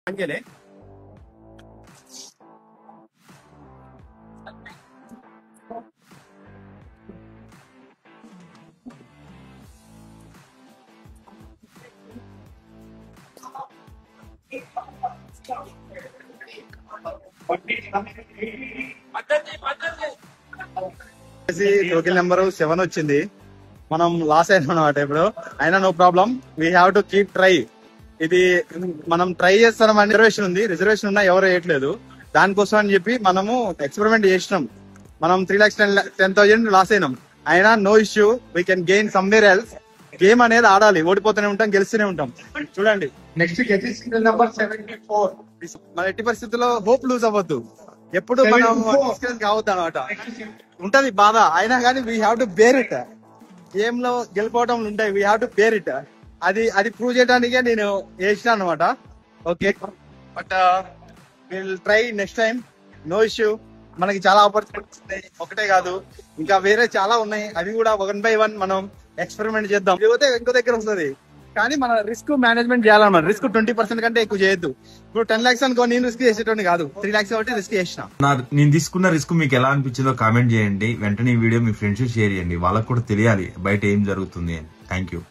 అంజలే token number 7 వచ్చింది. మనం loss అయినా అనమాట. ఇప్పుడు అయినా no problem, we have to keep try. ఇది మనం ట్రై చేస్తాం అని రిజర్వేషన్ ఉన్నా ఎవరు వేయట్లేదు. దానికోసం అని చెప్పి మనము ఎక్స్పెరిమెంట్ చేసినాం. మనం 3,10,000 లాస్ అయినాం. అయినా no issue, we can gain somewhere else. Game అనేది ఆడాలి, ఓడిపోతూనే ఉంటాం, గెలుస్తూనే ఉంటాం. చూడండి, నెక్స్ట్ నెంబర్ 74. మన ఎట్టి పరిస్థితుల్లో హోప్ లూజ్ అవ్వద్దు, ఎప్పుడు మనం ఎక్స్పీరియన్స్ కావద్దు అనమాట. ఉంటది బాధ, అయినా కానీ we have to bear it. Game లో గెలిపోవడం ఉంటాయి, we have to bear it. అది ప్రూవ్ చేయడానికే నేను వేసిన అనమాట. Okay, but will try next time, no issue. మనకి చాలా ఆపర్చునిటీస్ ఉన్నాయి, ఒకటే కాదు ఇంకా వేరే చాలా ఉన్నాయి. అవి కూడా 1 by 1 మనం ఎక్స్పెరిమెంట్ చేద్దాం. లేకపోతే ఇంకో దగ్గర వస్తుంది, కానీ మన రిస్క్ మేనేజ్మెంట్ చేయాలన్నమాట. రిస్క్ 20% కంటే ఎక్కువ చేయొద్దు. ఇప్పుడు 10 lakhs అనుకో, నేను రిస్క్ చేసేటోని కాదు, 3 lakhs కాబట్టి రిస్క్ చేసిన. నేను తీసుకున్న రిస్క్ మీకు ఎలా అనిపించిందో కామెంట్ చేయండి. వెంటనే ఈ వీడియో మీ ఫ్రెండ్స్ షేర్ చేయండి, వాళ్ళకు కూడా తెలియాలి బయట ఏం జరుగుతుంది అని. Thank you.